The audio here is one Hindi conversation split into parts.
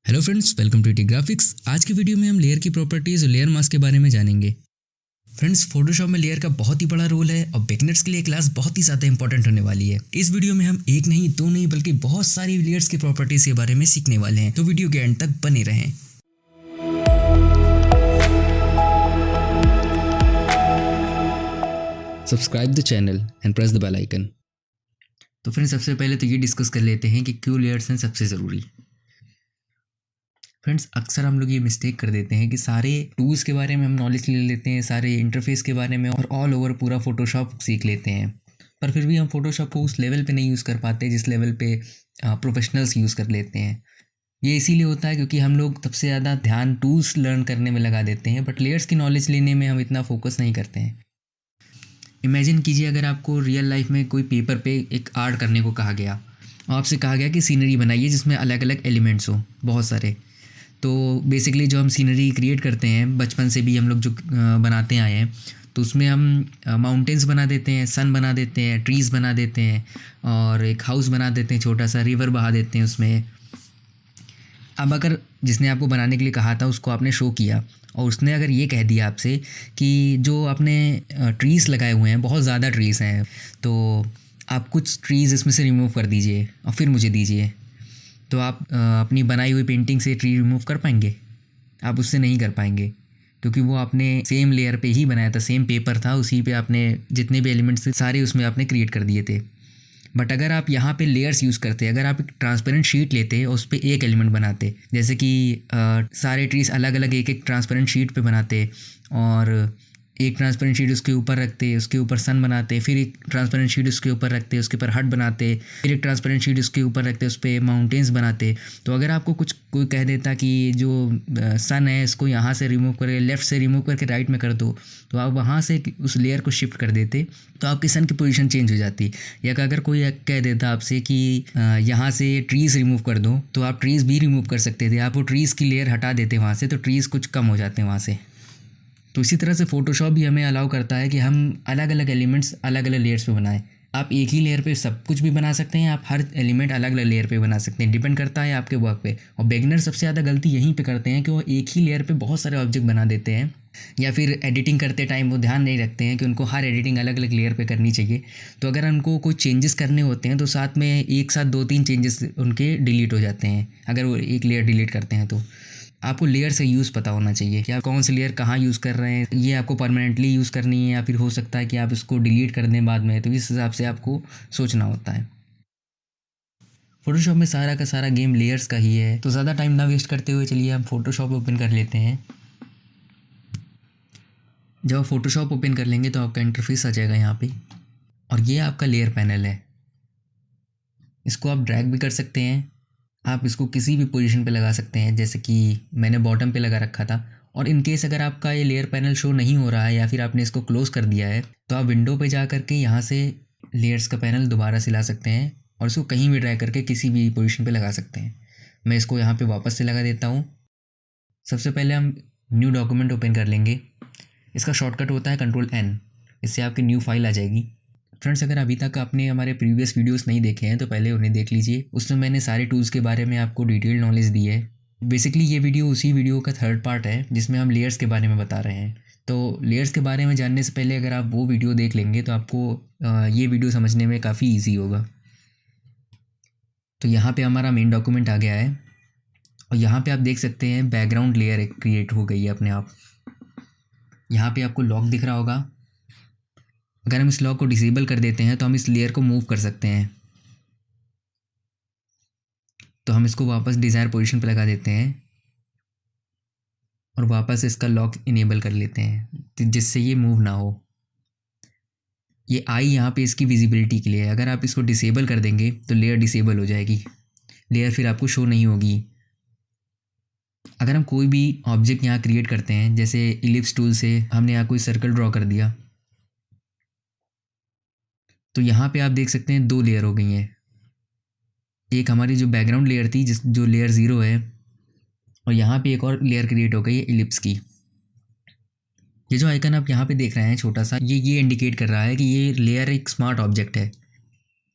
Hello friends, welcome to T graphics. आज की वीडियो में हम लेयर की प्रॉपर्टीज और लेयर मास्क के बारे में जानेंगे। फ्रेंड्स, फोटोशॉप में लेयर का बहुत ही बड़ा रोल है और बिगिनर्स के लिए क्लास बहुत ही ज़्यादा इंपॉर्टेंट होने वाली है। इस वीडियो में हम एक नहीं, दो नहीं, बल्कि बहुत सारी लेयर्स की प्रॉपर्टीज के बारे में सीखने वाले हैं, तो वीडियो के एंड तक बने रहें। Subscribe the channel and press the bell icon. तो फ्रेंड्स, सबसे पहले तो ये डिस्कस कर लेते हैं कि क्यों लेयर्स हैं सबसे ज़रूरी। फ्रेंड्स, अक्सर हम लोग ये मिस्टेक कर देते हैं कि सारे टूल्स के बारे में हम नॉलेज ले लेते हैं, सारे इंटरफेस के बारे में, और ऑल ओवर पूरा फोटोशॉप सीख लेते हैं, पर फिर भी हम फोटोशॉप को उस लेवल पे नहीं यूज़ कर पाते जिस लेवल पे प्रोफेशनल्स यूज़ कर लेते हैं। ये इसीलिए होता है क्योंकि हम लोग सबसे ज़्यादा ध्यान टूल्स लर्न करने में लगा देते हैं, बट लेयर्स की नॉलेज लेने में हम इतना फोकस नहीं करते हैं। इमेजिन कीजिए, अगर आपको रियल लाइफ में कोई पेपर पे एक आर्ट करने को कहा गया, आपसे कहा गया कि सीनरी बनाइए जिसमें अलग अलग एलिमेंट्स हो, बहुत सारे। तो बेसिकली जो हम सीनरी क्रिएट करते हैं बचपन से भी हम लोग जो बनाते आए हैं, तो उसमें हम माउंटेन्स बना देते हैं, सन बना देते हैं, ट्रीज़ बना देते हैं, और एक हाउस बना देते हैं, छोटा सा रिवर बहा देते हैं उसमें। अब अगर जिसने आपको बनाने के लिए कहा था उसको आपने शो किया और उसने अगर ये कह दिया आपसे कि जो आपने ट्रीज़ लगाए हुए हैं बहुत ज़्यादा ट्रीज़ हैं, तो आप कुछ ट्रीज़ इसमें से रिमूव कर दीजिए और फिर मुझे दीजिए, तो आप अपनी बनाई हुई पेंटिंग से ट्री रिमूव कर पाएंगे? आप उससे नहीं कर पाएंगे, क्योंकि वो आपने सेम लेयर पे ही बनाया था, सेम पेपर था, उसी पे आपने जितने भी एलिमेंट्स थे सारे उसमें आपने क्रिएट कर दिए थे। बट अगर आप यहाँ पे लेयर्स यूज़ करते, अगर आप एक ट्रांसपेरेंट शीट लेते और उस पर एक एलिमेंट बनाते, जैसे कि सारे ट्रीज अलग अलग एक एक ट्रांसपेरेंट शीट पे बनाते, और एक ट्रांसपेरेंट शीट उसके ऊपर रखते, उसके ऊपर सन बनाते, फिर एक ट्रांसपेरेंट शीट उसके ऊपर रखते, उसके ऊपर हट बनाते, फिर एक ट्रांसपेरेंट शीट उसके ऊपर रखते, उस पर माउंटेन्स बनाते। तो अगर आपको कोई कह देता कि जो सन है इसको यहाँ से रिमूव करके, लेफ़्ट से रिमूव करके राइट में कर दो, तो आप वहाँ से उस लेयर को शिफ्ट कर देते, तो आपकी सन की पोजीशन चेंज हो जाती। या अगर कोई कह देता आपसे कि यहाँ से ट्रीज़ रिमूव कर दो, तो आप ट्रीज़ भी रिमूव कर सकते थे, आप वो ट्रीज़ की लेयर हटा देते वहाँ से, तो ट्रीज़ कुछ कम हो जाते हैं वहाँ से। तो इसी तरह से फ़ोटोशॉप भी हमें अलाउ करता है कि हम अलग अलग एलिमेंट्स अलग अलग लेयर्स पे बनाएं। आप एक ही लेयर पे सब कुछ भी बना सकते हैं, आप हर एलिमेंट अलग अलग लेयर पे बना सकते हैं, डिपेंड करता है आपके वर्क पे। और बिगिनर सबसे ज़्यादा गलती यहीं पे करते हैं कि वो एक ही लेयर पे बहुत सारे ऑब्जेक्ट बना देते हैं, या फिर एडिटिंग करते टाइम वो ध्यान नहीं रखते हैं कि उनको हर एडिटिंग अलग अलग लेयर पे करनी चाहिए। तो अगर उनको कोई चेंजेस करने होते हैं तो साथ में एक साथ 2-3 चेंजेस उनके डिलीट हो जाते हैं, अगर वो एक लेयर डिलीट करते हैं। तो आपको लेयर से यूज़ पता होना चाहिए कि आप कौन सी लेयर कहाँ यूज़ कर रहे हैं, ये आपको परमानेंटली यूज़ करनी है या फिर हो सकता है कि आप इसको डिलीट कर दें बाद में, तो इस हिसाब से आपको सोचना होता है। फोटोशॉप में सारा का सारा गेम लेयर्स का ही है, तो ज़्यादा टाइम ना वेस्ट करते हुए चलिए हम फोटोशॉप ओपन कर लेते हैं। जब आप फोटोशॉप ओपन कर लेंगे तो आपका इंटरफेस आ जाएगा यहाँ पे, और ये आपका लेयर पैनल है। इसको आप ड्रैग भी कर सकते हैं, आप इसको किसी भी पोजीशन पे लगा सकते हैं, जैसे कि मैंने बॉटम पे लगा रखा था। और इन केस अगर आपका ये लेयर पैनल शो नहीं हो रहा है या फिर आपने इसको क्लोज़ कर दिया है, तो आप विंडो पे जा करके यहाँ से लेयर्स का पैनल दोबारा से ला सकते हैं और इसको कहीं भी ड्रैग करके किसी भी पोजीशन पे लगा सकते हैं। मैं इसको यहाँ पे वापस से लगा देता हूँ। सबसे पहले हम न्यू डॉक्यूमेंट ओपन कर लेंगे। इसका शॉर्टकट होता है Ctrl+N, इससे आपकी न्यू फाइल आ जाएगी। फ्रेंड्स, अगर अभी तक आपने हमारे प्रीवियस वीडियोस नहीं देखे हैं तो पहले उन्हें देख लीजिए, उसमें मैंने सारे टूल्स के बारे में आपको डिटेल नॉलेज दी है। बेसिकली ये वीडियो उसी वीडियो का थर्ड पार्ट है जिसमें हम लेयर्स के बारे में बता रहे हैं। तो लेयर्स के बारे में जानने से पहले अगर आप वो वीडियो देख लेंगे तो आपको ये वीडियो समझने में काफ़ी ईजी होगा। तो यहाँ पर हमारा मेन डॉक्यूमेंट आ गया है, और यहाँ पर आप देख सकते हैं बैकग्राउंड लेयर क्रिएट हो गई है अपने आप। यहाँ पर आपको लॉक दिख रहा होगा। अगर हम इस लॉक को डिसेबल कर देते हैं तो हम इस लेयर को मूव कर सकते हैं। तो हम इसको वापस डिज़ायर पोजीशन पर लगा देते हैं और वापस इसका लॉक इनेबल कर लेते हैं जिससे ये मूव ना हो। ये आई यहाँ पे इसकी विजिबिलिटी के लिए है। अगर आप इसको डिसेबल कर देंगे तो लेयर डिसेबल हो जाएगी, लेयर फिर आपको शो नहीं होगी। अगर हम कोई भी ऑब्जेक्ट यहाँ क्रिएट करते हैं, जैसे इलिप्स टूल से हमने यहाँ कोई सर्कल ड्रॉ कर दिया, तो यहाँ पे आप देख सकते हैं 2 लेयर हो गई हैं। एक हमारी जो बैकग्राउंड लेयर थी जो लेयर 0 है, और यहाँ पे एक और लेयर क्रिएट हो गई है इलिप्स की। ये जो आइकन आप यहाँ पे देख रहे हैं छोटा सा, ये इंडिकेट कर रहा है कि ये लेयर एक स्मार्ट ऑब्जेक्ट है।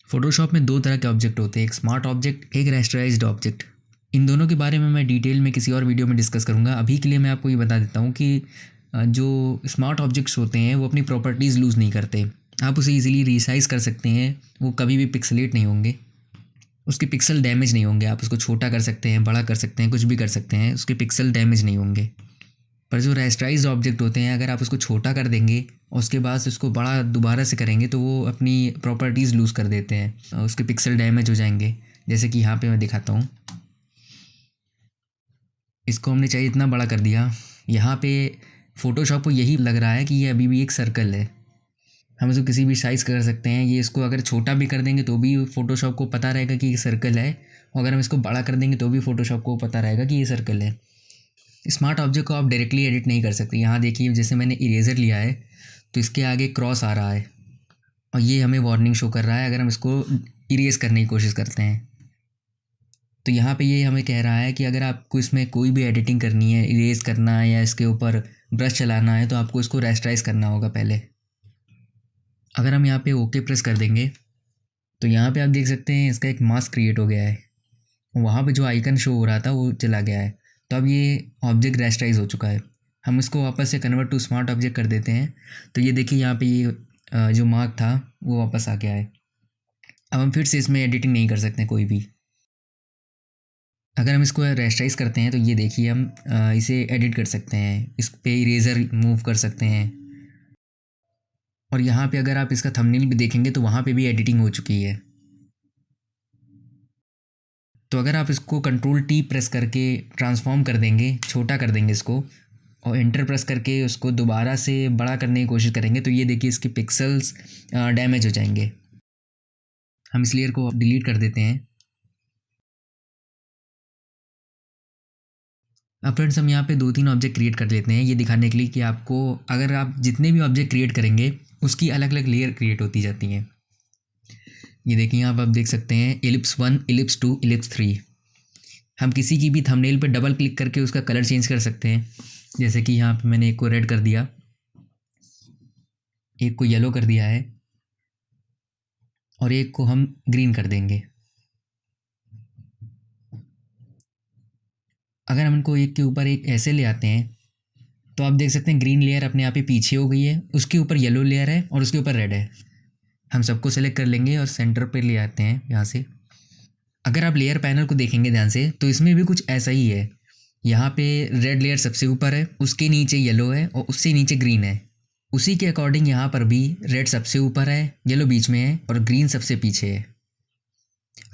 फोटोशॉप में 2 तरह के ऑब्जेक्ट होते हैं, एक स्मार्ट ऑब्जेक्ट, एक रेस्टराइज्ड ऑब्जेक्ट। इन दोनों के बारे में मैं डिटेल में किसी और वीडियो में डिस्कस करूँगा। अभी के लिए मैं आपको ये बता देता हूँ कि जो स्मार्ट ऑब्जेक्ट्स होते हैं वो अपनी प्रॉपर्टीज़ लूज़ नहीं करते। आप उसे ईज़िली रीसाइज़ कर सकते हैं, वो कभी भी पिक्सेलेट नहीं होंगे, उसके पिक्सल डैमेज नहीं होंगे। आप उसको छोटा कर सकते हैं, बड़ा कर सकते हैं, कुछ भी कर सकते हैं, उसके पिक्सल डैमेज नहीं होंगे। पर जो रेस्टराइज्ड ऑब्जेक्ट होते हैं, अगर आप उसको छोटा कर देंगे और उसके बाद उसको बड़ा दोबारा से करेंगे तो वो अपनी प्रॉपर्टीज़ लूज़ कर देते हैं, उसके पिक्सल डैमेज हो जाएंगे। जैसे कि यहाँ पे मैं दिखाता हूँ, इसको हमने चाहिए इतना बड़ा कर दिया, यहाँ पे फ़ोटोशॉप को यही लग रहा है कि ये अभी भी एक सर्कल है। हम इसको किसी भी साइज़ कर सकते हैं, ये इसको अगर छोटा भी कर देंगे तो भी फ़ोटोशॉप को पता रहेगा कि ये सर्कल है, और अगर हम इसको बड़ा कर देंगे तो भी फ़ोटोशॉप को पता रहेगा कि ये सर्कल है। स्मार्ट ऑब्जेक्ट को आप डायरेक्टली एडिट नहीं कर सकते। यहाँ देखिए, जैसे मैंने इरेज़र लिया है तो इसके आगे क्रॉस आ रहा है और ये हमें वार्निंग शो कर रहा है अगर हम इसको इरेज़ करने की कोशिश करते हैं। तो यहाँ पे ये हमें कह रहा है कि अगर आपको इसमें कोई भी एडिटिंग करनी है, इरेज़ करना है या इसके ऊपर ब्रश चलाना है, तो आपको इसको रेस्टराइज करना होगा पहले। अगर हम यहाँ पे ओके प्रेस कर देंगे तो यहाँ पे आप देख सकते हैं इसका एक मास्क क्रिएट हो गया है, वहाँ पे जो आइकन शो हो रहा था वो चला गया है। तो अब ये ऑब्जेक्ट रेस्टराइज हो चुका है। हम इसको वापस से कन्वर्ट टू स्मार्ट ऑब्जेक्ट कर देते हैं तो ये देखिए यहाँ पे ये जो मार्क था वो वापस आ गया है। अब हम फिर से इसमें एडिटिंग नहीं कर सकते कोई भी। अगर हम इसको रेस्टराइज करते हैं तो ये देखिए हम इसे एडिट कर सकते हैं, इस पे इरेज़र मूव कर सकते हैं, और यहाँ पे अगर आप इसका थंबनेल भी देखेंगे तो वहाँ पे भी एडिटिंग हो चुकी है। तो अगर आप इसको कंट्रोल टी प्रेस करके ट्रांसफॉर्म कर देंगे, छोटा कर देंगे इसको, और एंटर प्रेस करके उसको दोबारा से बड़ा करने की कोशिश करेंगे तो ये देखिए इसके पिक्सल्स डैमेज हो जाएंगे। हम इस लेयर को डिलीट कर देते हैं। अब फ्रेंड्स हम यहाँ पे 2-3 ऑब्जेक्ट क्रिएट कर लेते हैं, ये दिखाने के लिए कि आपको अगर आप जितने भी ऑब्जेक्ट क्रिएट करेंगे उसकी अलग अलग लेयर क्रिएट होती जाती हैं। ये देखिए यहाँ पर आप देख सकते हैं इलिप्स 1, इलिप्स 2, इलिप्स 3। हम किसी की भी थंबनेल पे डबल क्लिक करके उसका कलर चेंज कर सकते हैं। जैसे कि यहाँ पे मैंने एक को रेड कर दिया, एक को येलो कर दिया है, और एक को हम ग्रीन कर देंगे। अगर हम इनको एक के ऊपर एक ऐसे ले आते हैं तो आप देख सकते हैं ग्रीन लेयर अपने आप ही पीछे हो गई है, उसके ऊपर येलो लेयर है और उसके ऊपर रेड है। हम सबको सेलेक्ट कर लेंगे और सेंटर पे ले आते हैं यहाँ से। अगर आप लेयर पैनल को देखेंगे ध्यान से तो इसमें भी कुछ ऐसा ही है। यहाँ पे रेड लेयर सबसे ऊपर है, उसके नीचे येलो है और उससे नीचे ग्रीन है। उसी के अकॉर्डिंग यहाँ पर भी रेड सबसे ऊपर है, येलो बीच में है और ग्रीन सबसे पीछे है।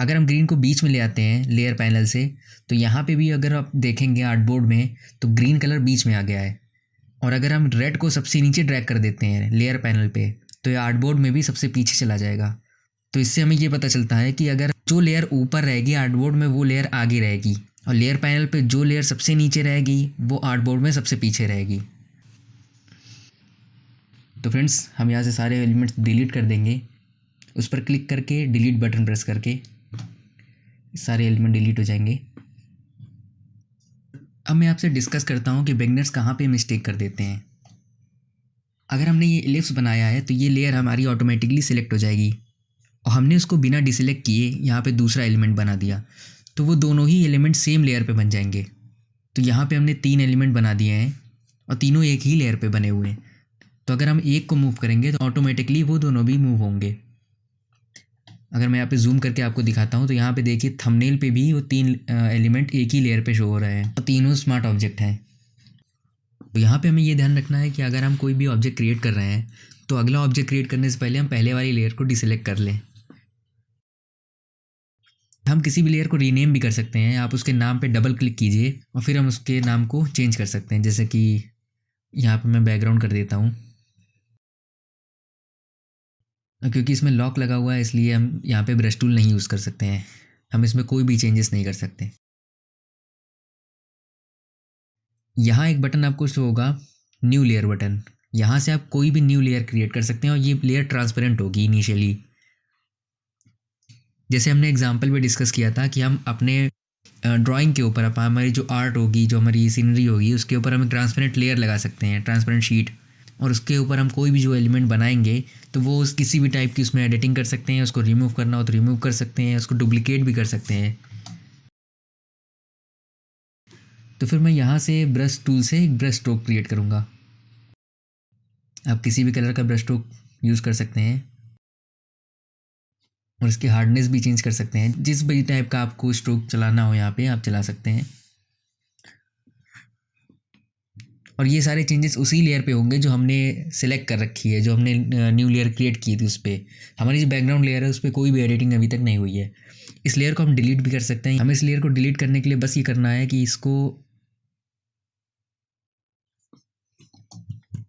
अगर हम ग्रीन को बीच में ले आते हैं लेयर पैनल से तो यहाँ पे भी अगर आप देखेंगे आर्टबोर्ड में तो ग्रीन कलर बीच में आ गया है। और अगर हम रेड को सबसे नीचे ड्रैग कर देते हैं लेयर पैनल पे तो ये आर्टबोर्ड में भी सबसे पीछे चला जाएगा। तो इससे हमें ये पता चलता है कि अगर जो लेयर ऊपर रहेगी आर्टबोर्ड में वो लेयर आगे रहेगी, और लेयर पैनल पे जो लेयर सबसे नीचे रहेगी वो आर्टबोर्ड में सबसे पीछे रहेगी। तो फ्रेंड्स हम यहाँ से सारे एलिमेंट्स डिलीट कर देंगे, उस पर क्लिक करके डिलीट बटन प्रेस करके सारे एलिमेंट डिलीट हो जाएंगे। अब मैं आपसे डिस्कस करता हूँ कि बिगनर्स कहाँ पे मिस्टेक कर देते हैं। अगर हमने ये इलिप्स बनाया है तो ये लेयर हमारी ऑटोमेटिकली सिलेक्ट हो जाएगी, और हमने उसको बिना डिसेलेक्ट किए यहाँ पे दूसरा एलिमेंट बना दिया तो वो दोनों ही एलिमेंट सेम लेयर पे बन जाएंगे। तो यहाँ पे हमने 3 एलिमेंट बना दिए हैं और तीनों एक ही लेयर पे बने हुए हैं। तो अगर हम एक को मूव करेंगे तो ऑटोमेटिकली वो दोनों भी मूव होंगे। अगर मैं यहाँ पे जूम करके आपको दिखाता हूँ तो यहाँ पे देखिए थंबनेल पे भी वो 3 एलिमेंट एक ही लेयर पे शो हो रहे हैं और तीनों स्मार्ट ऑब्जेक्ट हैं। तो यहाँ पे हमें ये ध्यान रखना है कि अगर हम कोई भी ऑब्जेक्ट क्रिएट कर रहे हैं तो अगला ऑब्जेक्ट क्रिएट करने से पहले हम पहले वाली लेयर को डिसेलेक्ट कर लें। हम किसी भी लेयर को रीनेम भी कर सकते हैं। आप उसके नाम पे डबल क्लिक कीजिए और फिर हम उसके नाम को चेंज कर सकते हैं। जैसे कि यहाँ पे मैं बैकग्राउंड कर देता हूँ, क्योंकि इसमें लॉक लगा हुआ है इसलिए हम यहाँ पे ब्रश टूल नहीं यूज़ कर सकते हैं। हम इसमें कोई भी चेंजेस नहीं कर सकते। यहाँ एक बटन आपको शो होगा, न्यू लेयर बटन। यहाँ से आप कोई भी न्यू लेयर क्रिएट कर सकते हैं और ये लेयर ट्रांसपेरेंट होगी इनिशियली। जैसे हमने एग्जाम्पल में डिस्कस किया था कि हम अपने ड्राइंग के ऊपर हमारी जो आर्ट होगी, जो हमारी सीनरी होगी, उसके ऊपर हम एक ट्रांसपेरेंट लेयर लगा सकते हैं, ट्रांसपेरेंट शीट, और उसके ऊपर हम कोई भी जो एलिमेंट बनाएंगे तो वो किसी भी टाइप की उसमें एडिटिंग कर सकते हैं। उसको रिमूव करना हो तो रिमूव कर सकते हैं, उसको डुप्लीकेट भी कर सकते हैं। तो फिर मैं यहाँ से ब्रश टूल से एक ब्रश स्ट्रोक क्रिएट करूँगा। आप किसी भी कलर का ब्रश स्ट्रोक यूज़ कर सकते हैं और इसकी हार्डनेस भी चेंज कर सकते हैं। जिस भी टाइप का आपको स्ट्रोक चलाना हो यहाँ पे आप चला सकते हैं। और ये सारे चेंजेस उसी लेयर पे होंगे जो हमने सेलेक्ट कर रखी है, जो हमने न्यू लेयर क्रिएट की थी उस पर। हमारी जो बैकग्राउंड लेयर है उस पर कोई भी एडिटिंग अभी तक नहीं हुई है। इस लेयर को हम डिलीट भी कर सकते हैं। हमें इस लेयर को डिलीट करने के लिए बस ये करना है कि इसको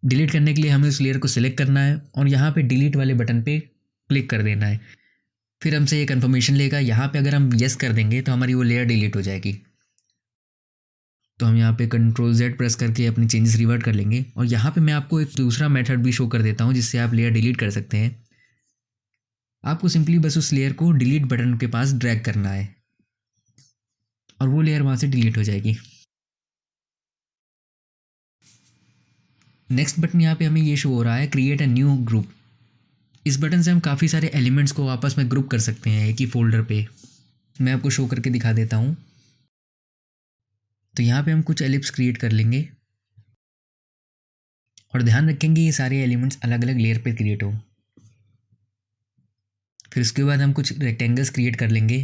डिलीट करने के लिए हमें उस लेयर को सिलेक्ट करना है और यहाँ पे डिलीट वाले बटन पे क्लिक कर देना है। फिर हमसे ये कन्फर्मेशन लेगा। यहाँ पे अगर हम यस कर देंगे तो हमारी वो लेयर डिलीट हो जाएगी। तो हम यहाँ पे Ctrl+Z प्रेस करके अपने चेंजेस रिवर्ट कर लेंगे। और यहाँ पे मैं आपको एक दूसरा मेथड भी शो कर देता हूँ जिससे आप लेयर डिलीट कर सकते हैं। आपको सिंपली बस उस लेयर को डिलीट बटन के पास ड्रैग करना है और वो लेयर वहाँ से डिलीट हो जाएगी। नेक्स्ट बटन यहाँ पे हमें ये शो हो रहा है क्रिएट अ न्यू ग्रुप। इस बटन से हम काफ़ी सारे एलिमेंट्स को आपस में ग्रुप कर सकते हैं एक ही फोल्डर पे। मैं आपको शो करके दिखा देता हूँ। तो यहाँ पे हम कुछ एलिप्स क्रिएट कर लेंगे और ध्यान रखेंगे ये सारे एलिमेंट्स अलग अलग लेयर पे क्रिएट हो। फिर उसके बाद हम कुछ रेक्टेंगल्स क्रिएट कर लेंगे।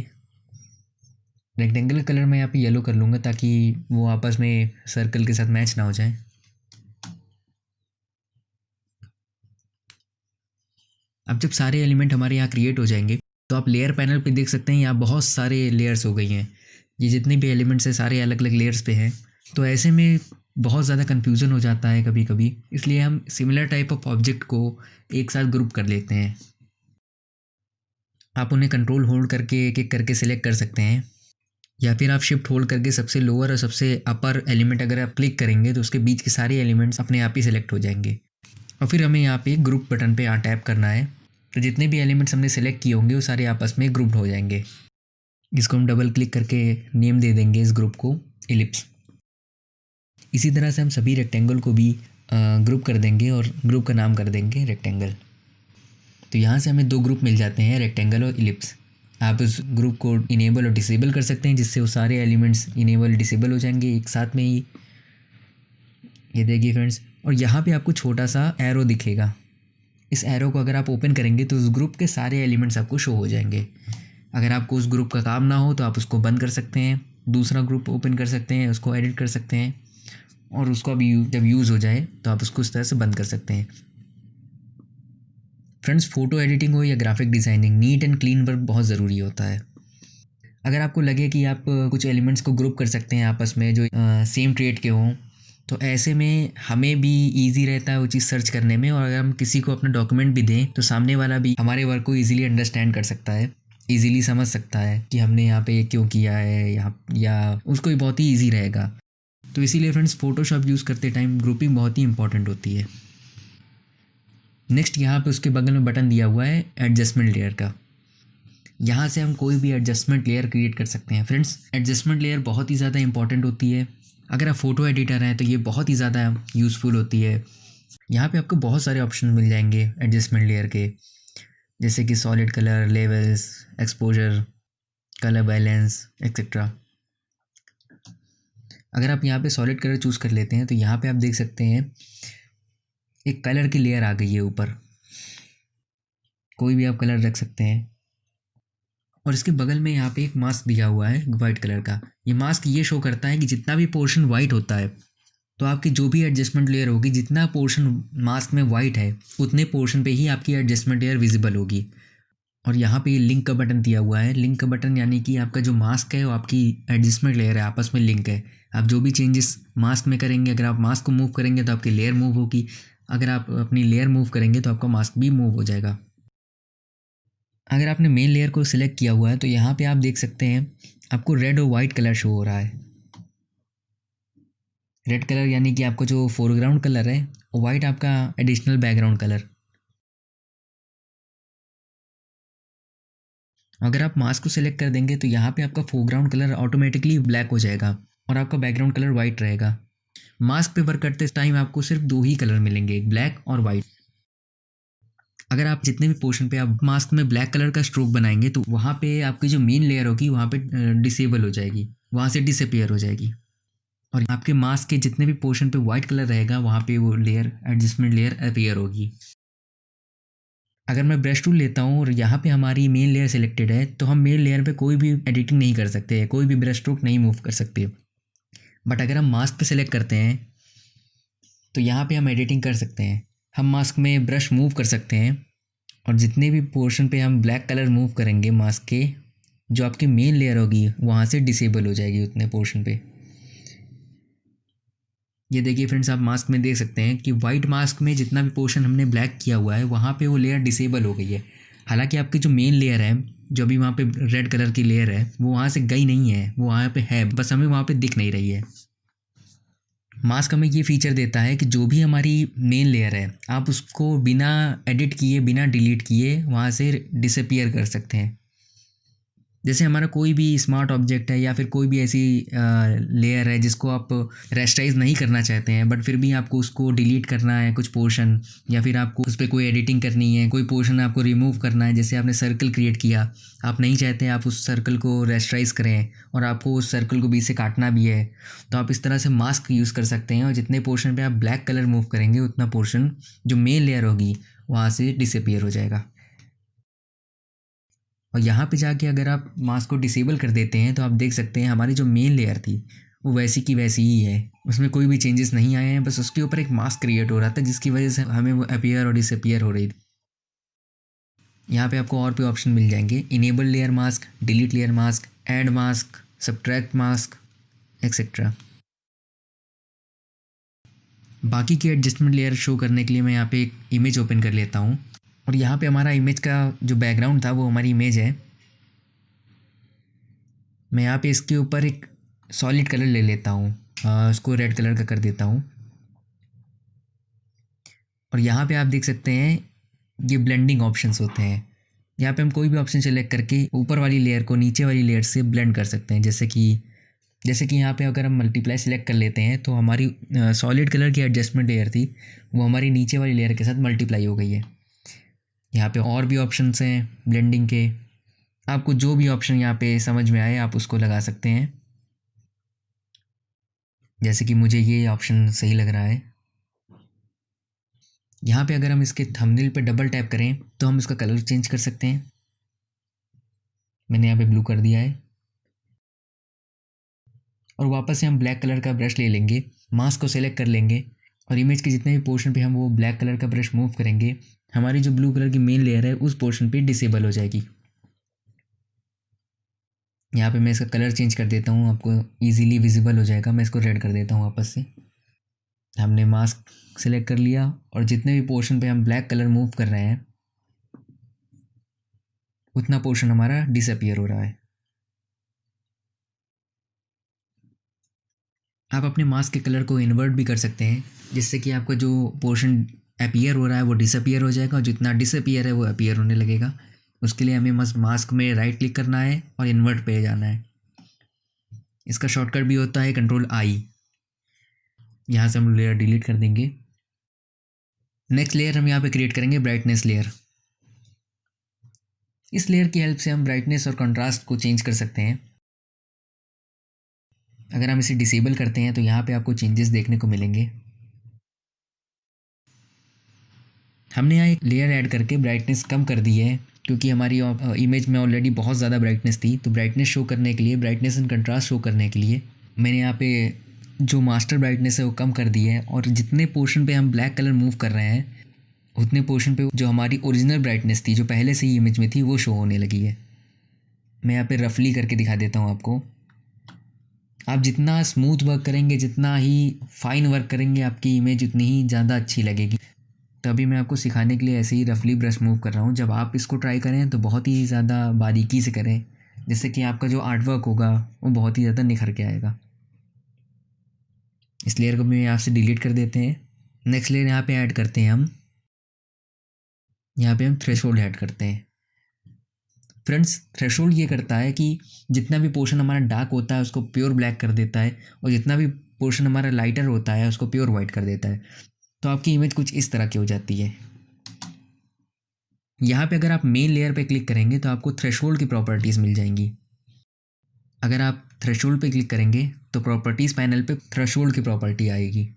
रेक्टेंगल का कलर मैं यहाँ पे येलो कर लूँगा ताकि वो आपस में सर्कल के साथ मैच ना हो जाए। अब जब सारे एलिमेंट हमारे यहाँ क्रिएट हो जाएंगे तो आप लेयर पैनल पे देख सकते हैं यहाँ बहुत सारे लेयर्स हो गई हैं। ये जितने भी एलिमेंट्स हैं सारे अलग अलग लेयर्स पे हैं। तो ऐसे में बहुत ज़्यादा कन्फ्यूज़न हो जाता है कभी कभी, इसलिए हम सिमिलर टाइप ऑफ ऑब्जेक्ट को एक साथ ग्रुप कर लेते हैं। आप उन्हें कंट्रोल होल्ड करके एक एक करके सिलेक्ट कर सकते हैं या फिर आप शिफ्ट होल्ड करके सबसे लोअर और सबसे अपर एलिमेंट अगर आप क्लिक करेंगे तो उसके बीच के सारे एलिमेंट्स अपने आप ही सिलेक्ट हो जाएंगे। और फिर हमें यहाँ पे ग्रुप बटन पे यहाँ टैप करना है। तो जितने भी एलिमेंट्स हमने सेलेक्ट किए होंगे वो सारे आपस में ग्रुप्ड हो जाएंगे। इसको हम डबल क्लिक करके नेम दे देंगे इस ग्रुप को इलिप्स। इसी तरह से हम सभी रेक्टेंगल को भी ग्रुप कर देंगे और ग्रुप का नाम कर देंगे रेक्टेंगल। तो यहाँ से हमें दो ग्रुप मिल जाते हैं, रेक्टेंगल और इलिप्स। आप उस ग्रुप को इनेबल और डिसेबल कर सकते हैं जिससे वो सारे एलिमेंट्स इनेबल डिसेबल हो जाएंगे एक साथ में ही। ये देखिए फ्रेंड्स, और यहाँ पे आपको छोटा सा एरो दिखेगा। इस एरो को अगर आप ओपन करेंगे तो उस ग्रुप के सारे एलिमेंट्स आपको शो हो जाएंगे। अगर आपको उस ग्रुप का काम ना हो तो आप उसको बंद कर सकते हैं, दूसरा ग्रुप ओपन कर सकते हैं, उसको एडिट कर सकते हैं और उसको अभी जब यूज़ हो जाए तो आप उसको उस तरह से बंद कर सकते हैं। फ्रेंड्स, फ़ोटो एडिटिंग हो या graphic designing, neat and clean work बहुत ज़रूरी होता है। अगर आपको लगे कि आप कुछ एलिमेंट्स को ग्रुप कर सकते हैं आपस में जो सेम ट्रेड के हों, तो ऐसे में हमें भी ईजी रहता है वो चीज़ सर्च करने में। और अगर हम किसी को अपना डॉक्यूमेंट भी दें तो सामने वाला भी हमारे वर्क को ईजिली अंडरस्टैंड कर सकता है, ईजिली समझ सकता है कि हमने यहाँ पे ये क्यों किया है, या उसको भी बहुत ही ईजी रहेगा। तो इसीलिए फ्रेंड्स, फ़ोटोशॉप यूज़ करते टाइम ग्रुपिंग बहुत ही इंपॉर्टेंट होती है। नेक्स्ट यहाँ पे उसके बगल में बटन दिया हुआ है एडजस्टमेंट लेयर का। यहाँ से हम कोई भी एडजस्टमेंट लेयर क्रिएट कर सकते हैं। फ्रेंड्स, एडजस्टमेंट लेयर बहुत ही ज़्यादा इंपॉर्टेंट होती है। अगर आप फ़ोटो एडिटर हैं तो ये बहुत ही ज़्यादा यूज़फुल होती है। यहाँ पे आपको बहुत सारे ऑप्शन मिल जाएंगे एडजस्टमेंट लेयर के, जैसे कि solid colour, levels, exposure, colour balance etcetera. अगर आप यहाँ पे सॉलिड कलर चूज़ कर लेते हैं तो यहाँ पे आप देख सकते हैं एक कलर की लेयर आ गई है ऊपर। कोई भी आप कलर रख सकते हैं। और इसके बगल में यहाँ पे एक मास्क दिया हुआ है वाइट कलर का। ये मास्क ये शो करता है कि जितना भी पोर्शन वाइट होता है तो आपकी जो भी एडजस्टमेंट लेयर होगी, जितना पोर्शन मास्क में वाइट है उतने पोर्शन पे ही आपकी एडजस्टमेंट लेयर विजिबल होगी। और यहाँ पे लिंक का बटन दिया हुआ है। लिंक का बटन यानी कि आपका जो मास्क है वो आपकी एडजस्टमेंट लेयर है, आपस में लिंक है। आप जो भी चेंजेस मास्क में करेंगे, अगर आप मास्क को मूव करेंगे तो आपकी लेयर मूव होगी, अगर आप अपनी लेयर मूव करेंगे तो आपका मास्क भी मूव हो जाएगा। अगर आपने मेन लेयर को सिलेक्ट किया हुआ है तो यहाँ पे आप देख सकते हैं आपको रेड और वाइट कलर शो हो रहा है। रेड कलर यानी कि आपको जो फोरग्राउंड कलर है, और वाइट आपका एडिशनल बैकग्राउंड कलर। अगर आप मास्क को सिलेक्ट कर देंगे तो यहाँ पे आपका फोरग्राउंड कलर ऑटोमेटिकली ब्लैक हो जाएगा और आपका बैकग्राउंड कलर वाइट रहेगा। मास्क पे वर्क करते टाइम आपको सिर्फ दो ही कलर मिलेंगे, ब्लैक और वाइट। अगर आप जितने भी पोर्शन पे आप मास्क में ब्लैक कलर का स्ट्रोक बनाएंगे तो वहाँ पे आपकी जो मेन लेयर होगी वहाँ पे डिसेबल हो जाएगी, वहाँ से डिसअपीयर हो जाएगी। और आपके मास्क के जितने भी पोर्शन पे वाइट कलर रहेगा वहाँ पे वो लेयर, एडजस्टमेंट लेयर अपीयर होगी। अगर मैं ब्रश टूल लेता हूँ और यहाँ पे हमारी मेन लेयर सिलेक्टेड है तो हम मेन लेयर पे कोई भी एडिटिंग नहीं कर सकते, कोई भी ब्रश स्ट्रोक नहीं मूव कर सकते। बट अगर हम मास्क पे सिलेक्ट करते हैं तो यहाँ पे हम एडिटिंग कर सकते हैं। हम मास्क में ब्रश मूव कर सकते हैं और जितने भी पोर्शन पे हम ब्लैक कलर मूव करेंगे मास्क के, जो आपकी मेन लेयर होगी वहाँ से डिसेबल हो जाएगी उतने पोर्शन पे। ये देखिए फ्रेंड्स, आप मास्क में देख सकते हैं कि वाइट मास्क में जितना भी पोर्शन हमने ब्लैक किया हुआ है वहाँ पे वो लेयर डिसेबल हो गई है। हालांकि आपकी जो मेन लेयर है, जो अभी वहाँ पे रेड कलर की लेयर है, वो वहाँ से गई नहीं है, वो वहाँ पे है, बस हमें वहाँ पे दिख नहीं रही है। मास्क हमें ये फीचर देता है कि जो भी हमारी मेन लेयर है आप उसको बिना एडिट किए, बिना डिलीट किए वहाँ से डिसअपीयर कर सकते हैं। जैसे हमारा कोई भी स्मार्ट ऑब्जेक्ट है या फिर कोई भी ऐसी लेयर है जिसको आप रेस्टाइज नहीं करना चाहते हैं, बट फिर भी आपको उसको डिलीट करना है कुछ पोर्शन, या फिर आपको उस पर कोई एडिटिंग करनी है, कोई पोर्शन आपको रिमूव करना है। जैसे आपने सर्कल क्रिएट किया, आप नहीं चाहते आप उस सर्कल को रेस्टाइज करें और आपको उस सर्कल को बीच से काटना भी है, तो आप इस तरह से मास्क यूज़ कर सकते हैं और जितने पोर्शन पर आप ब्लैक कलर मूव करेंगे उतना पोर्शन जो मेन लेयर होगी वहाँ से डिसअपीयर हो जाएगा। और यहाँ पे जाके अगर आप मास्क को डिसेबल कर देते हैं तो आप देख सकते हैं हमारी जो मेन लेयर थी वो वैसी की वैसी ही है, उसमें कोई भी चेंजेस नहीं आए हैं, बस उसके ऊपर एक मास्क क्रिएट हो रहा था जिसकी वजह से हमें वो अपीयर और डिसअपीयर हो रही थी। यहाँ पे आपको और भी ऑप्शन मिल जाएंगे, enable layer mask, delete layer mask, add mask, subtract mask, etcetera. बाकी की एडजस्टमेंट लेयर शो करने के लिए मैं यहाँ पे एक इमेज ओपन कर लेता हूँ और यहाँ पे हमारा इमेज का जो बैकग्राउंड था वो हमारी इमेज है। मैं यहाँ पे इसके ऊपर एक सॉलिड कलर ले लेता हूँ, इसको रेड कलर का कर देता हूँ। और यहाँ पे आप देख सकते हैं ये ब्लेंडिंग ऑप्शंस होते हैं। यहाँ पे हम कोई भी ऑप्शन सेलेक्ट करके ऊपर वाली लेयर को नीचे वाली लेयर से ब्लेंड कर सकते हैं। जैसे कि यहाँ पे अगर हम मल्टीप्लाई सेलेक्ट कर लेते हैं तो हमारी सॉलिड कलर की एडजस्टमेंट लेयर थी वो हमारी नीचे वाली लेयर के साथ मल्टीप्लाई हो गई है। यहाँ पे और भी ऑप्शंस हैं ब्लेंडिंग के, आपको जो भी ऑप्शन यहाँ पे समझ में आए आप उसको लगा सकते हैं। जैसे कि मुझे ये ऑप्शन सही लग रहा है। यहाँ पे अगर हम इसके थंबनेल पे डबल टैप करें तो हम इसका कलर चेंज कर सकते हैं। मैंने यहाँ पे ब्लू कर दिया है और वापस से हम ब्लैक कलर का ब्रश ले लेंगे, मास्क को सेलेक्ट कर लेंगे और इमेज के जितने भी पोर्शन पे हम वो ब्लैक कलर का ब्रश मूव करेंगे, हमारी जो ब्लू कलर की मेन लेयर है उस पोर्शन पे डिसेबल हो जाएगी। यहाँ पे मैं इसका कलर चेंज कर देता हूँ, आपको इजीली विजिबल हो जाएगा। मैं इसको रेड कर देता हूँ वापस से। हमने मास्क सेलेक्ट कर लिया और जितने भी पोर्शन पे हम ब्लैक कलर मूव कर रहे हैं उतना पोर्शन हमारा डिसअपीयर हो रहा है। आप अपने मास्क के कलर को इन्वर्ट भी कर सकते हैं जिससे कि आपका जो पोर्शन अपीयर हो रहा है वो डिसअपीयर हो जाएगा और जितना डिसअपीयर है वो अपीयर होने लगेगा। उसके लिए हमें बस मास्क में राइट क्लिक करना है और इन्वर्ट पे जाना है। इसका शॉर्टकट भी होता है Ctrl+I। यहाँ से हम लेयर डिलीट कर देंगे। नेक्स्ट लेयर हम यहाँ पे क्रिएट करेंगे ब्राइटनेस लेयर। इस लेयर की हेल्प से हम ब्राइटनेस और कंट्रास्ट को चेंज कर सकते हैं। अगर हम इसे डिसेबल करते हैं तो यहाँ पे आपको चेंजेस देखने को मिलेंगे। हमने यहाँ एक लेयर ऐड करके ब्राइटनेस कम कर दी है क्योंकि हमारी इमेज में ऑलरेडी बहुत ज़्यादा ब्राइटनेस थी, तो ब्राइटनेस शो करने के लिए, ब्राइटनेस एंड कंट्रास्ट शो करने के लिए मैंने यहाँ पे जो मास्टर ब्राइटनेस है वो कम कर दी है और जितने पोर्शन पे हम ब्लैक कलर मूव कर रहे हैं उतने पोर्शन पे जो हमारी ओरिजिनल ब्राइटनेस थी जो पहले से ही इमेज में थी वो शो होने लगी है। मैं यहाँ पे रफली करके दिखा देता हूँ आपको। आप जितना स्मूथ वर्क करेंगे, जितना ही फाइन वर्क करेंगे, आपकी इमेज उतनी ही ज़्यादा अच्छी लगेगी। तो अभी मैं आपको सिखाने के लिए ऐसे ही रफली ब्रश मूव कर रहा हूँ। जब आप इसको ट्राई करें तो बहुत ही ज़्यादा बारीकी से करें जिससे कि आपका जो आर्ट वर्क होगा वो बहुत ही ज़्यादा निखर के आएगा। इस लेयर को भी यहाँ से डिलीट कर देते हैं। नेक्स्ट लेयर यहाँ पे ऐड करते हैं हम। यहाँ पे हम थ्रेशोल्ड ऐड करते हैं। फ्रेंड्स, थ्रेशोल्ड ये करता है कि जितना भी पोर्शन हमारा डार्क होता है उसको प्योर ब्लैक कर देता है और जितना भी पोर्शन हमारा लाइटर होता है उसको प्योर वाइट कर देता है। तो आपकी इमेज कुछ इस तरह की हो जाती है। यहाँ पे अगर आप मेन लेयर पे क्लिक करेंगे तो आपको थ्रेशोल्ड की प्रॉपर्टीज़ मिल जाएंगी। अगर आप थ्रेशोल्ड पे क्लिक करेंगे तो प्रॉपर्टीज़ पैनल पे थ्रेशोल्ड की प्रॉपर्टी आएगी।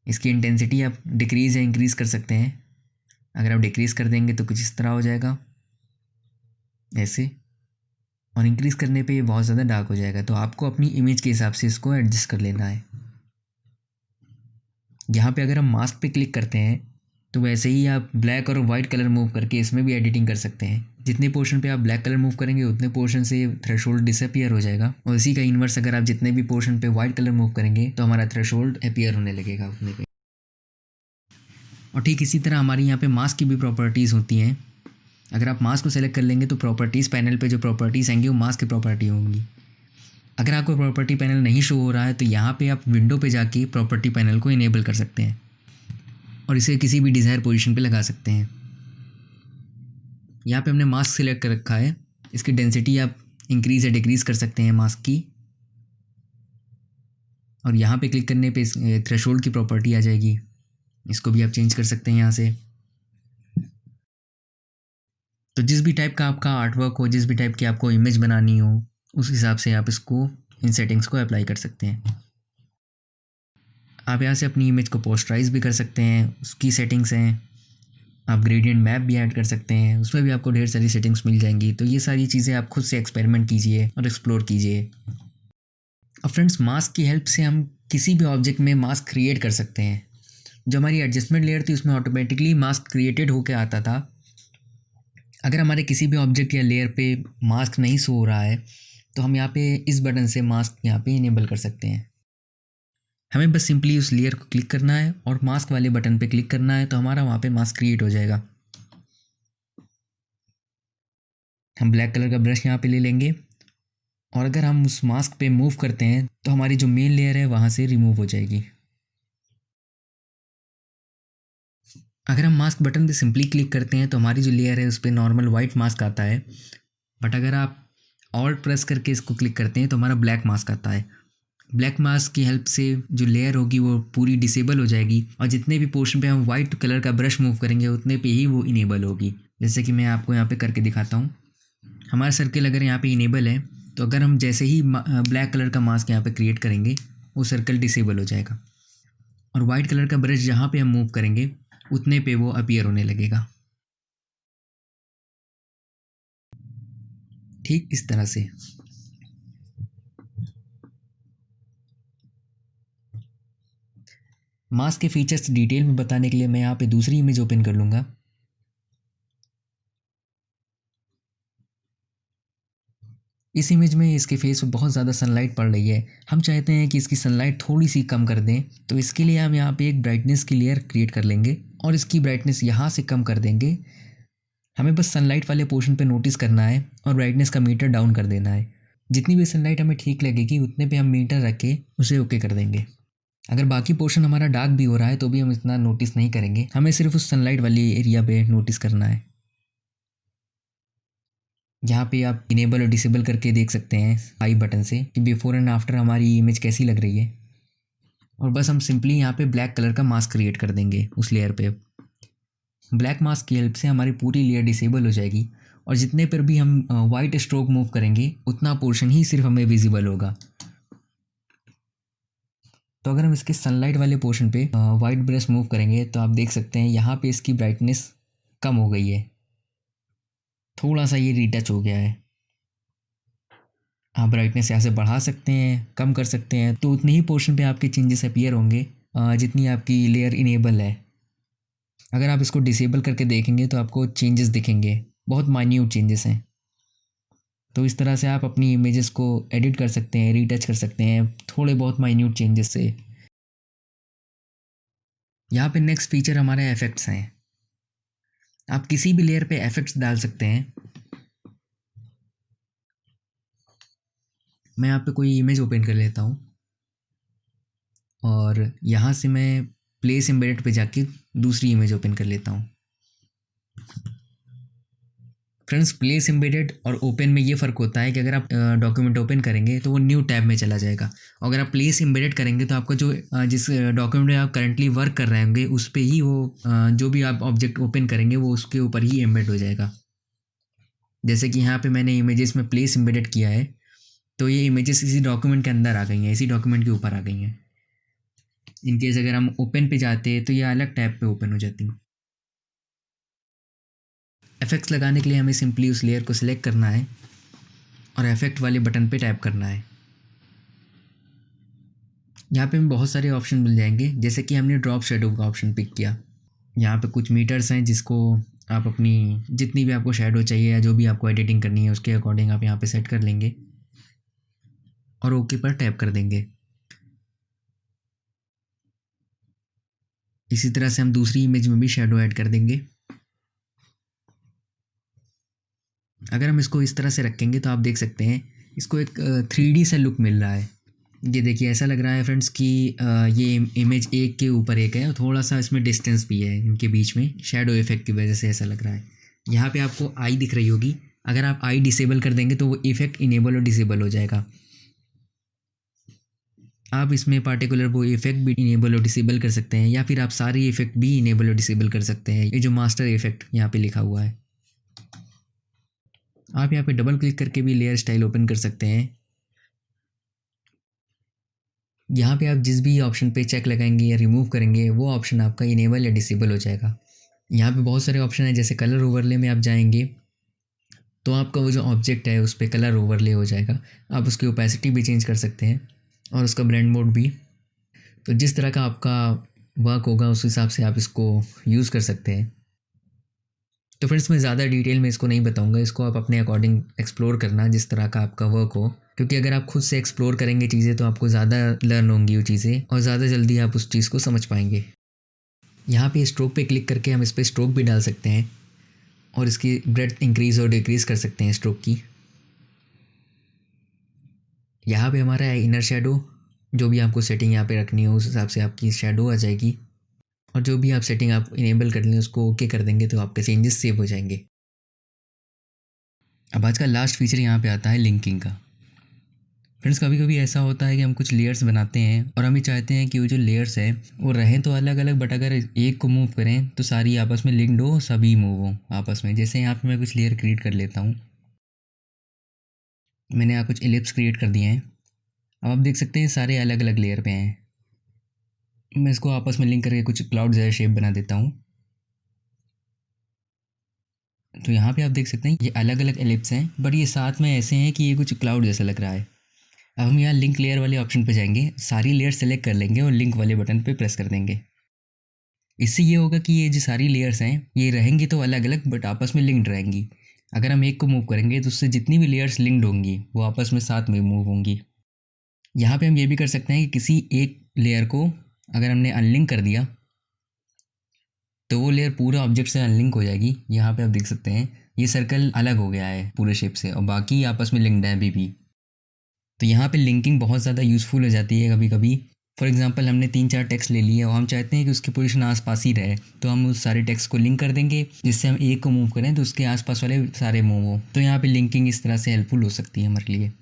इसकी इंटेंसिटी आप डिक्रीज़ या इंक्रीज़ कर सकते हैं। अगर आप डिक्रीज़ कर देंगे तो कुछ इस तरह हो जाएगा ऐसे, और इंक्रीज़ करने पे ये बहुत ज़्यादा डार्क हो जाएगा। तो आपको अपनी इमेज के हिसाब से इसको एडजस्ट कर लेना है। यहाँ पे अगर हम मास्क पे क्लिक करते हैं तो वैसे ही आप ब्लैक और वाइट कलर मूव करके इसमें भी एडिटिंग कर सकते हैं। जितने पोर्शन पे आप ब्लैक कलर मूव करेंगे उतने पोर्शन से थ्रेशोल्ड डिसअपियर हो जाएगा, और इसी का इन्वर्स अगर आप जितने भी पोर्शन पे वाइट कलर मूव करेंगे तो हमारा थ्रेशोल्ड अपीयर होने लगेगा उतने पे। और ठीक इसी तरह हमारी यहाँ पे मास्क की भी प्रॉपर्टीज़ होती हैं। अगर आप मास्क को सेलेक्ट कर लेंगे तो प्रॉपर्टीज़ पैनल पे जो प्रॉपर्टीज़ आएंगी वो मास्क की प्रॉपर्टी होंगी। अगर आपको प्रॉपर्टी पैनल नहीं शो हो रहा है तो यहाँ पे आप विंडो पे जाके प्रॉपर्टी पैनल को इनेबल कर सकते हैं और इसे किसी भी डिज़ायर पोजीशन पे लगा सकते हैं। यहाँ पे हमने मास्क सिलेक्ट कर रखा है। इसकी डेंसिटी आप इंक्रीज़ या डिक्रीज़ कर सकते हैं मास्क की, और यहाँ पे क्लिक करने पे थ्रेशोल्ड की प्रॉपर्टी आ जाएगी। इसको भी आप चेंज कर सकते हैं यहाँ से। तो जिस भी टाइप का आपका आर्टवर्क हो, जिस भी टाइप की आपको इमेज बनानी हो, उस हिसाब से आप इसको इन सेटिंग्स को अप्लाई कर सकते हैं। आप यहाँ से अपनी इमेज को पोस्टराइज भी कर सकते हैं, उसकी सेटिंग्स हैं। आप ग्रेडियंट मैप भी ऐड कर सकते हैं, उसमें भी आपको ढेर सारी सेटिंग्स मिल जाएंगी। तो ये सारी चीज़ें आप खुद से एक्सपेरिमेंट कीजिए और एक्सप्लोर कीजिए। अब फ्रेंड्स, मास्क की हेल्प से हम किसी भी ऑब्जेक्ट में मास्क क्रिएट कर सकते हैं। जो हमारी एडजस्टमेंट लेयर थी उसमें ऑटोमेटिकली मास्क क्रिएटेड होकर आता था। अगर हमारे किसी भी ऑब्जेक्ट या लेयर पे मास्क नहीं शो हो रहा है तो हम यहाँ पे इस बटन से मास्क यहाँ पे इनेबल कर सकते हैं। हमें बस सिंपली उस लेयर को क्लिक करना है और मास्क वाले बटन पे क्लिक करना है तो हमारा वहाँ पे मास्क क्रिएट हो जाएगा। हम ब्लैक कलर का ब्रश यहाँ पे ले लेंगे और अगर हम उस मास्क पे मूव करते हैं तो हमारी जो मेन लेयर है वहाँ से रिमूव हो जाएगी। अगर हम मास्क बटन पे सिंपली क्लिक करते हैं तो हमारी जो लेयर है उस पर नॉर्मल वाइट मास्क आता है, बट अगर आप ऑल्ट प्रेस करके इसको क्लिक करते हैं तो हमारा ब्लैक मास्क आता है। ब्लैक मास्क की हेल्प से जो लेयर होगी वो पूरी डिसेबल हो जाएगी और जितने भी पोर्शन पे हम वाइट कलर का ब्रश मूव करेंगे उतने पे ही वो इनेबल होगी। जैसे कि मैं आपको यहाँ पे करके दिखाता हूँ। हमारा सर्कल अगर यहाँ पे इनेबल है तो अगर हम जैसे ही ब्लैक कलर का मास्क यहाँ पे क्रिएट करेंगे वो सर्कल डिसेबल हो जाएगा, और वाइट कलर का ब्रश जहाँ पे हम मूव करेंगे उतने पे वो अपीयर होने लगेगा। ठीक इस तरह से। मास्क के फीचर्स डिटेल में बताने के लिए मैं यहाँ पे दूसरी इमेज ओपन कर लूँगा। इस इमेज में इसके फेस पर बहुत ज़्यादा सनलाइट पड़ रही है। हम चाहते हैं कि इसकी सनलाइट थोड़ी सी कम कर दें, तो इसके लिए हम यहाँ पे एक ब्राइटनेस की लेयर क्रिएट कर लेंगे और इसकी ब्राइटनेस यहाँ से कम कर देंगे। हमें बस सनलाइट वाले पोर्शन पे नोटिस करना है और ब्राइटनेस का मीटर डाउन कर देना है। जितनी भी सनलाइट हमें ठीक लगेगी उतने पे हम मीटर रख के उसे ओके कर देंगे। अगर बाकी पोर्शन हमारा डार्क भी हो रहा है तो भी हम इतना नोटिस नहीं करेंगे, हमें सिर्फ उस सनलाइट वाली एरिया पे नोटिस करना है। यहाँ पे आप इनेबल और डिसेबल करके देख सकते हैं आई बटन से कि बिफोर एंड आफ्टर हमारी इमेज कैसी लग रही है। और बस हम सिंपली यहाँ पे ब्लैक कलर का मास्क क्रिएट कर देंगे उस लेयर पे। ब्लैक मास्क की हेल्प से हमारी पूरी लेयर डिसेबल हो जाएगी और जितने पर भी हम वाइट स्ट्रोक मूव करेंगे उतना पोर्शन ही सिर्फ हमें विजिबल होगा। तो अगर हम इसके सनलाइट वाले पोर्शन पे वाइट ब्रश मूव करेंगे तो आप देख सकते हैं यहाँ पे इसकी ब्राइटनेस कम हो गई है, थोड़ा सा ये रीटच हो गया है। आप ब्राइटनेस यहाँ से बढ़ा सकते हैं, कम कर सकते हैं, तो उतने ही पोर्शन पे आपके चेंजेस अपीयर होंगे जितनी आपकी लेयर इनेबल है। अगर आप इसको डिसेबल करके देखेंगे तो आपको चेंजेस दिखेंगे, बहुत माइन्यूट चेंजेस हैं। तो इस तरह से आप अपनी इमेजेस को एडिट कर सकते हैं, रीटच कर सकते हैं थोड़े बहुत माइन्यूट चेंजेस से। यहाँ पे नेक्स्ट फीचर हमारे इफेक्ट्स हैं। आप किसी भी लेयर पे इफेक्ट्स डाल सकते हैं। मैं यहाँ पे कोई इमेज ओपन कर लेता हूँ और यहाँ से मैं प्लेस एम्बेडेड पे जाके दूसरी इमेज ओपन कर लेता हूँ। फ्रेंड्स, प्लेस एम्बेडेड और ओपन में ये फ़र्क होता है कि अगर आप डॉक्यूमेंट ओपन करेंगे तो वो न्यू टैब में चला जाएगा, और अगर आप प्लेस एम्बेडेड करेंगे तो आपका जो जिस डॉक्यूमेंट में आप करंटली वर्क कर रहे होंगे उस पर ही वो जो भी आप ऑब्जेक्ट ओपन करेंगे वो उसके ऊपर ही एम्बेड हो जाएगा। जैसे कि यहाँ पे मैंने इमेजेस में प्लेस एम्बेडेड किया है तो ये इमेजेस इसी डॉक्यूमेंट के अंदर आ गई हैं, इसी डॉक्यूमेंट के ऊपर आ गई हैं। इनकेस अगर हम ओपन पे जाते हैं तो ये अलग टैब पे ओपन हो जाती हैं। इफेक्ट्स लगाने के लिए हमें सिंपली उस लेयर को सिलेक्ट करना है और इफेक्ट वाले बटन पे टैप करना है। यहाँ पे हमें बहुत सारे ऑप्शन मिल जाएंगे, जैसे कि हमने ड्रॉप शेडो का ऑप्शन पिक किया। यहाँ पे कुछ मीटर्स हैं जिसको आप अपनी जितनी भी आपको शेडो चाहिए या जो भी आपको एडिटिंग करनी है उसके अकॉर्डिंग आप यहाँ पे सेट कर लेंगे और ओके पर टैप कर देंगे। इसी तरह से हम दूसरी इमेज में भी शेडो ऐड कर देंगे। अगर हम इसको इस तरह से रखेंगे तो आप देख सकते हैं इसको एक 3D सा लुक मिल रहा है। ये देखिए ऐसा लग रहा है फ्रेंड्स कि ये इमेज एक के ऊपर एक है और थोड़ा सा इसमें डिस्टेंस भी है इनके बीच में, शेडो इफेक्ट की वजह से ऐसा लग रहा है। यहाँ पे आपको आई दिख रही होगी, अगर आप आई डिसेबल कर देंगे तो वो इफेक्ट इनेबल और डिसेबल हो जाएगा। आप इसमें पार्टिकुलर वो इफेक्ट भी इनेबल और डिसेबल कर सकते हैं या फिर आप सारे इफेक्ट भी इनेबल और डिसेबल कर सकते हैं। ये जो मास्टर इफेक्ट यहाँ पे लिखा हुआ है, आप यहाँ पे डबल क्लिक करके भी लेयर स्टाइल ओपन कर सकते हैं। यहाँ पे आप जिस भी ऑप्शन पे चेक लगाएंगे या रिमूव करेंगे वो ऑप्शन आपका इनेबल या डिसेबल हो जाएगा। यहाँ पे बहुत सारे ऑप्शन हैं, जैसे कलर ओवरले में आप जाएंगे तो आपका वो जो ऑब्जेक्ट है उस पर कलर ओवरले हो जाएगा। आप उसकी ओपेसिटी भी चेंज कर सकते हैं और उसका ब्लेंड मोड भी। तो जिस तरह का आपका वर्क होगा उस हिसाब से आप इसको यूज़ कर सकते हैं। तो फ्रेंड्स मैं ज़्यादा डिटेल में इसको नहीं बताऊंगा, इसको आप अपने अकॉर्डिंग एक्सप्लोर करना जिस तरह का आपका वर्क हो, क्योंकि अगर आप खुद से एक्सप्लोर करेंगे चीज़ें तो आपको ज़्यादा लर्न होंगी वो चीज़ें और ज़्यादा जल्दी आप उस चीज़ को समझ पाएंगे। यहाँ पे स्ट्रोक पे क्लिक करके हम इस पर स्ट्रोक भी डाल सकते हैं और इसकी ब्रेड्थ इंक्रीज़ और डिक्रीज़ कर सकते हैं स्ट्रोक की। यहाँ पे हमारा है इनर शेडो, जो भी आपको सेटिंग यहाँ पे रखनी हो उस हिसाब से आपकी शेडो आ जाएगी और जो भी आप सेटिंग आप इनेबल कर लें उसको ओके कर देंगे तो आपके चेंजेस सेव हो जाएंगे। अब आज का लास्ट फीचर यहाँ पे आता है लिंकिंग का। फ्रेंड्स कभी कभी ऐसा होता है कि हम कुछ लेयर्स बनाते हैं और हम ये चाहते हैं कि वो जो लेयर्स है वो रहें तो अलग अलग, बट अगर एक को मूव करें तो सारी आपस में लिंक्ड हो, सभी मूव हो आपस में। जैसे यहाँ पे मैं कुछ लेयर क्रिएट कर लेता हूँ, मैंने यहाँ कुछ एलिप्स क्रिएट कर दिए हैं। अब आप देख सकते हैं सारे अलग अलग लेयर पे हैं। मैं इसको आपस में लिंक करके कुछ क्लाउड जैसा शेप बना देता हूँ। तो यहाँ पे आप देख सकते हैं ये अलग अलग एलिप्स हैं बट ये साथ में ऐसे हैं कि ये कुछ क्लाउड जैसा लग रहा है। अब हम यहाँ लिंक लेयर वाले ऑप्शन पे जाएंगे, सारी लेयर सेलेक्ट कर लेंगे और लिंक वाले बटन पे प्रेस कर देंगे। इससे ये होगा कि ये जो सारी लेयर्स हैं ये रहेंगी तो अलग अलग बट आपस में लिंक्ड रहेंगी। अगर हम एक को मूव करेंगे तो उससे जितनी भी लेयर्स लिंक्ड होंगी वो आपस में साथ में मूव होंगी। यहाँ पे हम ये भी कर सकते हैं कि किसी एक लेयर को अगर हमने अनलिंक कर दिया तो वो लेयर पूरा ऑब्जेक्ट से अनलिंक हो जाएगी। यहाँ पे आप देख सकते हैं ये सर्कल अलग हो गया है पूरे शेप से और बाकी आपस में लिंक्ड है अभी भी। तो यहाँ पे लिंकिंग बहुत ज़्यादा यूज़फुल हो जाती है कभी कभी। फॉर एग्जांपल हमने 3-4 टेक्स्ट ले लिए और हम चाहते हैं कि उसकी पोजीशन आसपास ही रहे, तो हम उस सारे टेक्स्ट को लिंक कर देंगे जिससे हम एक को मूव करें तो उसके आसपास वाले सारे मूव हो। तो यहाँ पे लिंकिंग इस तरह से हेल्पफुल हो सकती है हमारे लिए।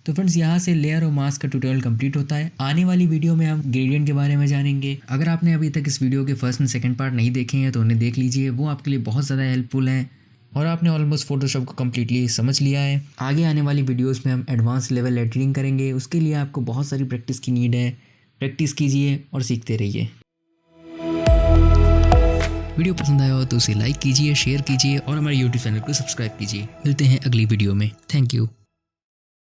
तो फ्रेंड्स यहाँ से लेयर और मास्क का ट्यूटोरियल कंप्लीट होता है। आने वाली वीडियो में हम ग्रेडियंट के बारे में जानेंगे। अगर आपने अभी तक इस वीडियो के फर्स्ट एंड सेकंड पार्ट नहीं देखे हैं तो उन्हें देख लीजिए, वो आपके लिए बहुत ज़्यादा हेल्पफुल हैं और आपने ऑलमोस्ट फोटोशॉप को कम्प्लीटली समझ लिया है। आगे आने वाली वीडियोस में हम एडवांस लेवल एडिटिंग करेंगे, उसके लिए आपको बहुत सारी प्रैक्टिस की नीड है। प्रैक्टिस कीजिए और सीखते रहिए। वीडियो पसंद आया हो तो उसे लाइक कीजिए, शेयर कीजिए और हमारे यूट्यूब चैनल को सब्सक्राइब कीजिए। मिलते हैं अगली वीडियो में। Thank you.